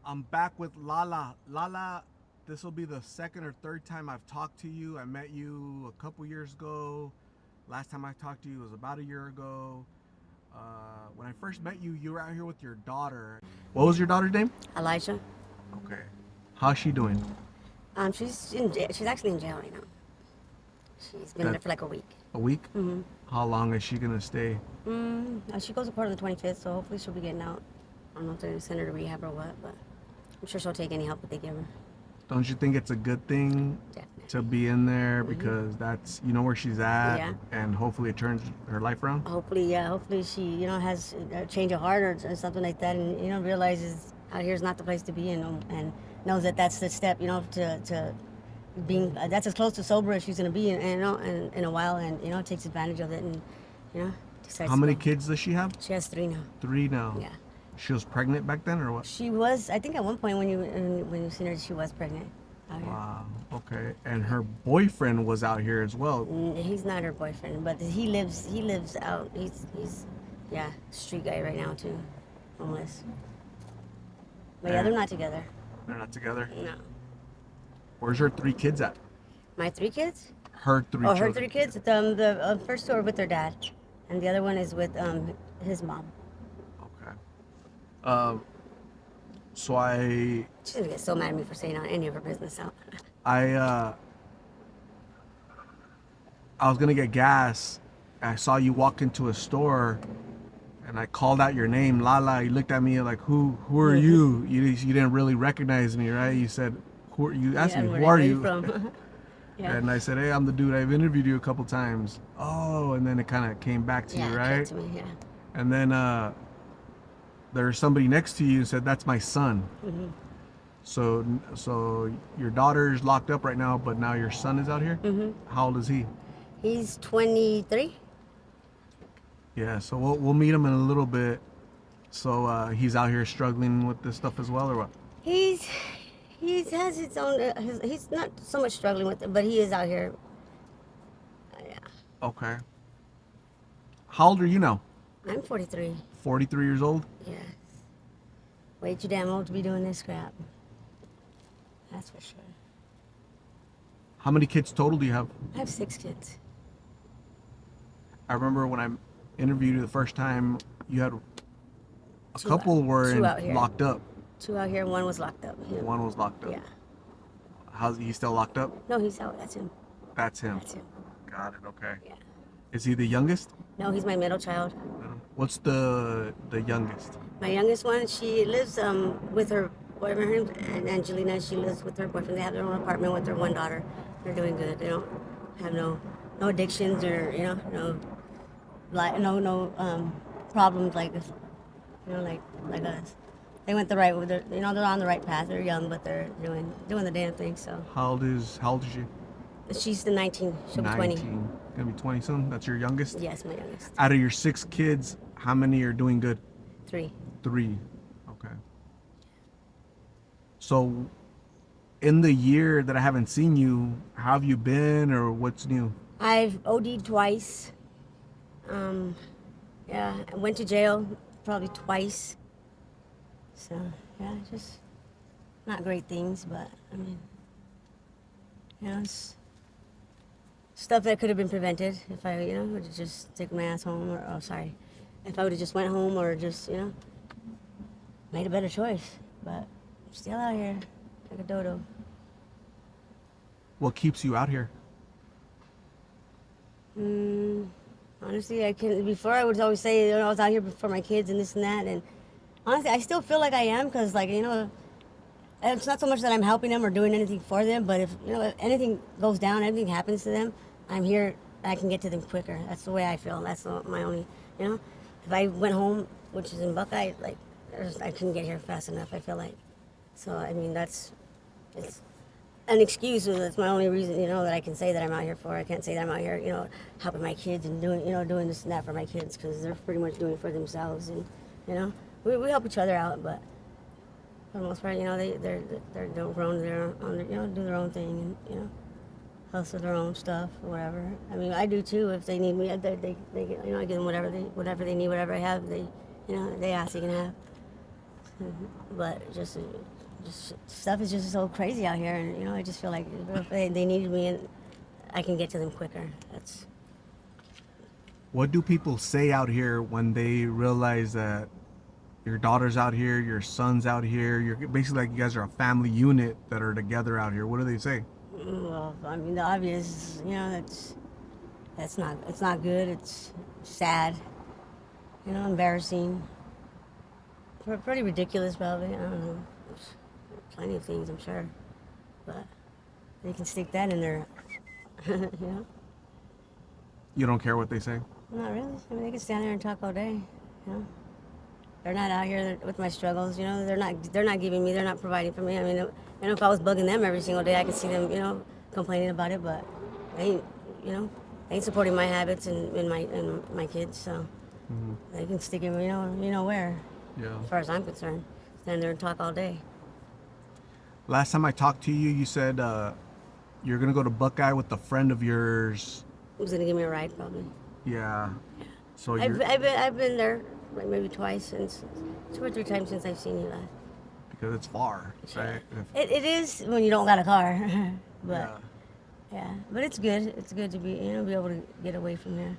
I'm back with Lala. Lala, this will be the second or third time I've talked to you. I met you a couple years ago. Last time I talked to you was about a year ago. When I first met you, you were out here with your daughter. What was your daughter's name? Elijah. Okay. How's she doing? She's in jail. She's actually in jail right now. She's been there for like a week. A week? Mm-hmm. How long is she gonna stay? She goes to court on the 25th, so hopefully she'll be getting out. I don't know if they're gonna send her to rehab or what, but I'm sure she'll take any help that they give her. Don't you think it's a good thing to be in there because that's where she's at, Yeah. and hopefully it turns her life around? Hopefully, yeah. Hopefully she, has a change of heart or something like that, and realizes out here is not the place to be, and knows that that's the step, to being that's as close to sober as she's gonna be, in a while, and takes advantage of it, and decides. How many kids does she have? She has 3 now. 3 now. Yeah. She was pregnant back then, or what? She was, I think, at one point when you seen her, she was pregnant. Out here. Wow. Okay. And her boyfriend was out here as well. He's not her boyfriend, but he lives out. He's street guy right now too, homeless. But yeah, they're not together. They're not together? No. Where's her 3 kids at? My 3 kids? Her 3 Oh, children. her 3 kids. The first 2 are with their dad, and the other one is with his mom. Okay. So She's gonna get so mad at me for saying any of her business out. I was gonna get gas. I saw you walk into a store, and I called out your name, Lala. You looked at me like, "Who are you?" You didn't really recognize me, right? You said, "Who?" You asked me, "Who are you?" From? Yeah. And I said, "Hey, I'm the dude. I've interviewed you a couple times." Oh, and then it kind of came back to you, right? Yeah, it came to me, yeah. And then there's somebody next to you and said, "That's my son." Mm-hmm. So your daughter's locked up right now, but now your son is out here? Mm-hmm. How old is he? He's 23. Yeah, so we'll meet him in a little bit. So he's out here struggling with this stuff as well, or what? He has his own. He's not so much struggling with it, but he is out here. Yeah. Okay. How old are you now? I'm 43. 43 years old? Yes. Way too damn old to be doing this crap. That's for sure. How many kids total do you have? I have 6 kids. I remember when I interviewed you the first time, you had a 2 couple were 2 out here. locked up. 2 out here, 1 was locked up. Yeah. One was locked up. Yeah. How's he still locked up? No, he's out. That's him. That's him. That's him. Got it. Okay. Yeah. Is he the youngest? No, he's my middle child. What's the youngest? My youngest one, she lives with her boyfriend, and Angelina, she lives with her boyfriend. They have their own apartment with their 1 daughter. They're doing good. They don't have no addictions or no problems like like us. They went the right way. They're on the right path. They're young, but they're doing the damn thing. So How old is she? she's the 19. She'll be 20. 19. Gonna be 20 soon. That's your youngest? Yes, my youngest. Out of your 6 kids, how many are doing good? 3. 3. Okay. So, in the year that I haven't seen you, how have you been, or what's new? I've OD'd twice. Yeah, I went to jail probably twice. So, yeah, just not great things, but I mean, it's stuff that could have been prevented if I, would have just taken my ass home, or, if I would have just went home or just, made a better choice. But I'm still out here like a dodo. What keeps you out here? Honestly, before I would always say, I was out here for my kids and this and that, and honestly, I still feel like I am, because it's not so much that I'm helping them or doing anything for them, but if anything goes down, anything happens to them, I'm here, I can get to them quicker. That's the way I feel. That's my only, if I went home, which is in Buckeye, I couldn't get here fast enough, I feel like. So, I mean, it's an excuse. That's my only reason, that I can say that I'm out here for. I can't say that I'm out here, helping my kids and doing this and that for my kids, because they're pretty much doing it for themselves, and, we help each other out, but for the most part, they're grown, they're on, do their own thing, and, hustle their own stuff or whatever. I mean, I do too. If they need me, they get, I give them whatever they need, whatever I have, they ask, they can have. So, But just stuff is just so crazy out here, and I just feel like if they needed me, and I can get to them quicker. That's What do people say out here when they realize that your daughter's out here, your son's out here? You're basically like you guys are a family unit that are together out here. What do they say? well, I mean, the obvious, that's not it's not good. It's sad, embarrassing, pretty ridiculous, probably. I don't know, plenty of things, I'm sure, but they can stick that in there, you know. You don't care what they say? Not really. I mean, they can stand there and talk all day. They're not out here with my struggles. They're not giving me. They're not providing for me. I mean, if I was bugging them every single day, I could see them, complaining about it. But they ain't, they ain't supporting my habits and my kids. So they can stick it, where. Yeah. As far as I'm concerned, stand there and talk all day. Last time I talked to you, you said you're gonna go to Buckeye with a friend of yours. Who's gonna give me a ride? Probably. Yeah. So I've been there like maybe twice since 2 or 3 times since I've seen you last. because it's far, right? It is when you don't got a car, but Yeah. yeah, but it's good. It's good to be be able to get away from there.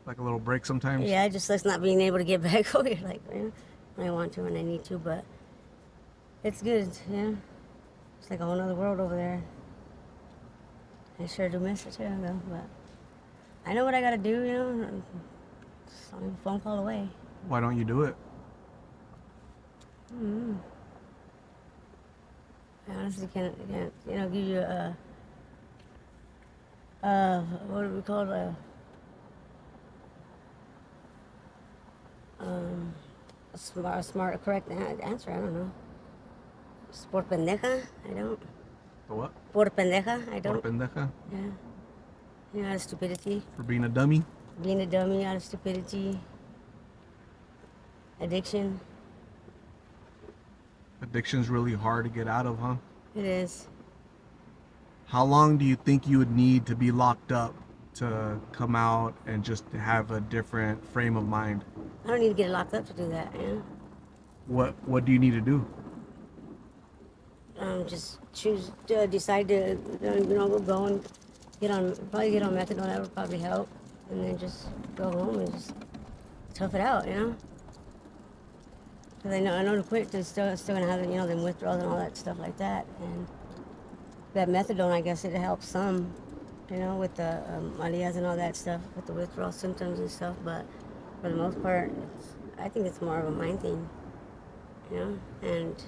Like a little break sometimes. Yeah, just us not being able to get back over here like when I want to and I need to, but it's good. It's like a whole other world over there. I sure do miss it too, though. But I know what I gotta do. It's only a phone call away. Why don't you do it? I honestly can't give you what do we call it? A smart, correct answer. I don't know. Por pendeja? I don't. The what? Por pendeja? I Por don't. pendeja? Yeah. Out of stupidity. For being a dummy? Being a dummy out of stupidity. Addiction. Addiction's really hard to get out of, huh? It is. How long do you think you would need to be locked up to come out and just have a different frame of mind? I don't need to get locked up to do that. What do you need to do? Just decide to go and get on methadone. That would probably help, and then just go home and just tough it out. Because I know to quit, they're still gonna have them withdrawals and all that stuff like that. And that methadone, I guess it helps some, with the alias and all that stuff, with the withdrawal symptoms and stuff. But for the most part, I think it's more of a mind thing, And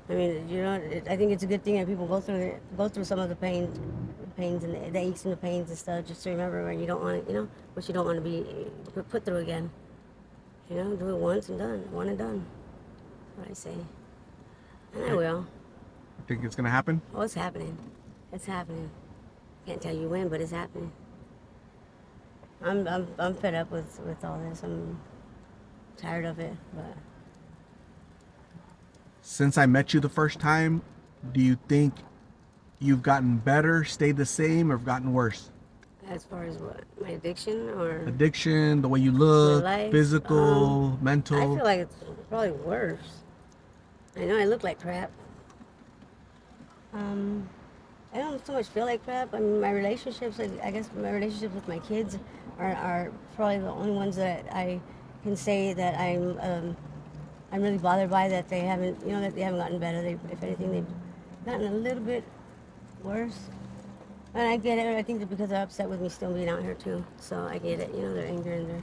I mean, I think it's a good thing that people go through some of the pains and the aches and the pains and stuff, just to remember when you don't want it, what you don't want to be put through again. Do it once and done, one and done. That's what I say. And I will. You think it's gonna happen? Oh, it's happening. It's happening. Can't tell you when, but it's happening. I'm fed up with all this. I'm tired of it, but. Since I met you the first time, do you think you've gotten better, stayed the same, or have gotten worse? As far as what? My addiction or? Addiction, the way you look, My life? physical, mental. I feel like it's probably worse. I know I look like crap. I don't so much feel like crap. I mean, my relationships, I guess my relationships with my kids are probably the only ones that I can say that I'm really bothered by, that they haven't, that they haven't gotten better. If anything, they've gotten a little bit worse. And I get it. I think that because they're upset with me still being out here too. So I get it. Their anger and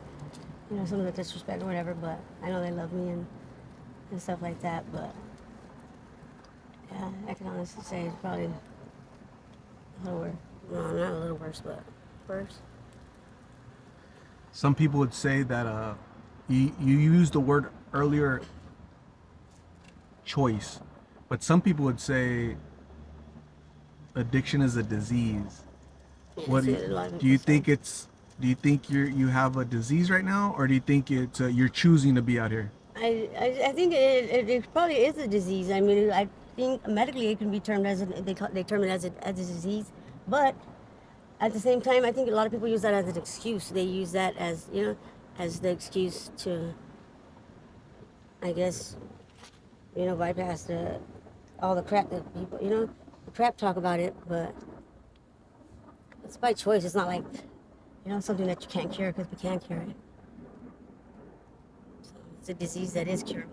their, some of the disrespect or whatever. But I know they love me and stuff like that. But yeah, I can honestly say it's probably a little worse. No, not a little worse, but worse. Some people would say that you used the word earlier, choice, but some people would say addiction is a disease. What do you think do you think you have a disease right now, or do you think it's you're choosing to be out here? I think it probably is a disease. I mean, I think medically it can be termed as they term it as a disease, but at the same time, I think a lot of people use that as an excuse. They use that as as the excuse to, I guess, bypass all the crap that people, the crap talk about it, but it's by choice. It's not like, something that you can't cure because we can cure it. So it's a disease that is curable.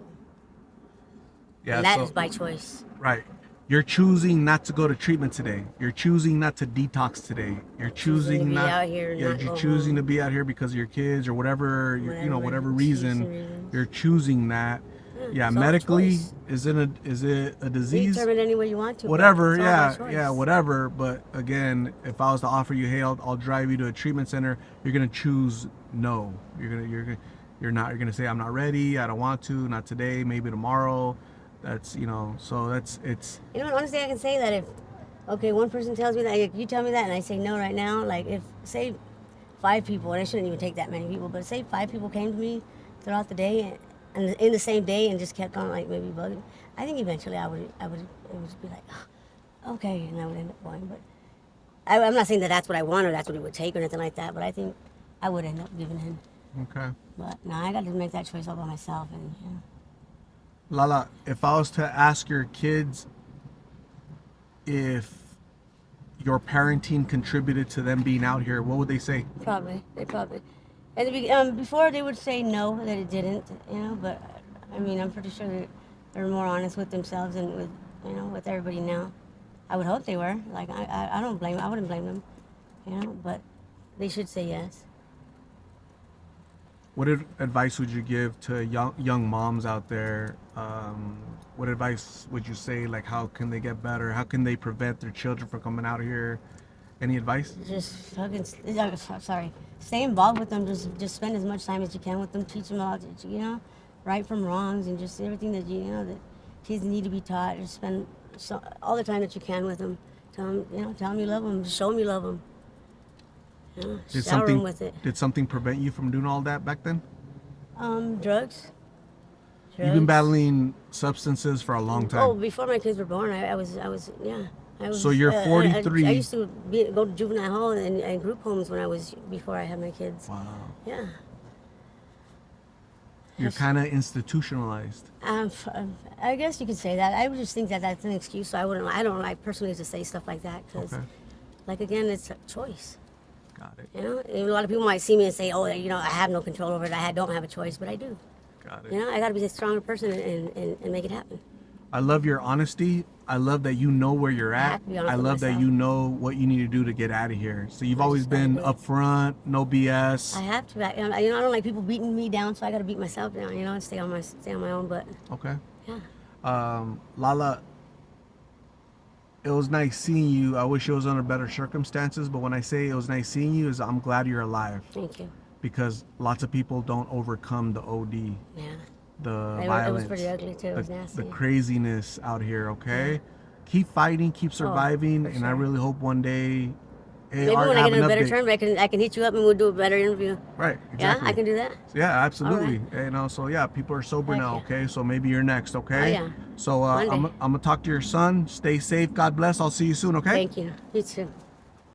Yeah, And that is by choice. Right. You're choosing not to go to treatment today. You're choosing not to detox today. You're choosing to be not out here. Yeah, Not you're go choosing home. to be out here because of your kids or whatever, whatever reason. Reasons. You're choosing that. Yeah, it's all medically, choice. is it a You disease? determine any way you want to. Whatever, but it's all by choice. yeah, whatever. But again, if I was to offer you, hey, I'll drive you to a treatment center, you're gonna choose no. You're gonna say I'm not ready. I don't want to. Not today. Maybe tomorrow. That's So it's. Honestly, I can say that if, one person tells me that, like, you tell me that, and I say no right now. Like, if say 5 people, and I shouldn't even take that many people, but say 5 people came to me throughout the day, and in the same day, and just kept on like maybe bugging, I think eventually I would be like, oh, okay, and I would end up going. But I'm not saying that that's what I want or that's what it would take or anything like that. But I think I would end up giving in. Okay. But no, I got to make that choice all by myself, and Lala, if I was to ask your kids if your parenting contributed to them being out here, what would they say? They probably. And before they would say no, that it didn't, but I mean, I'm pretty sure they're more honest with themselves and with everybody now. I would hope they were. Like, I don't blame, I wouldn't blame them, but they should say yes. What advice would you give to young moms out there? What advice would you say? Like, how can they get better? How can they prevent their children from coming out here? Any advice? Just fucking, stay involved with them. Just spend as much time as you can with them. Teach them all, right from wrongs, and just everything that that kids need to be taught. Just spend all the time that you can with them. Tell them you love them. Show them you love them. Shower them with it. Did something prevent you from doing all that back then? Drugs. You've been battling substances for a long time. Oh, before my kids were born, I was. So you're 43. I used to go to juvenile hall and group homes before I had my kids. Wow. Yeah. You're kind of institutionalized. I guess you could say that. I would just think that that's an excuse. So I don't like personally to say stuff like that because, like, again, it's a choice. Got it. A lot of people might see me and say, oh, I have no control over it. I don't have a choice, but I do. Got it. I got to be a stronger person and make it happen. I love your honesty. I love that you know where you're at. I love that you know what you need to do to get out of here. So you've always been upfront, no BS. I have to. I don't like people beating me down, so I got to beat myself down. And stay on my own butt. Okay. Yeah. Lala, it was nice seeing you. I wish it was under better circumstances, but when I say it was nice seeing you, is I'm glad you're alive. Thank you. Because lots of people don't overcome the OD. Yeah. The violence. It was pretty ugly too. It was nasty. The craziness out here, okay? Yeah. Keep fighting, keep surviving, and sure. I really hope one day. Maybe when I get in a better term, I can hit you up and we'll do a better interview. Right, exactly. Yeah, I can do that. Yeah, absolutely. Right. So yeah, people are sober now, okay? So maybe you're next, okay? Oh, yeah. So I'm gonna talk to your son. Stay safe. God bless. I'll see you soon, okay? Thank you. You too.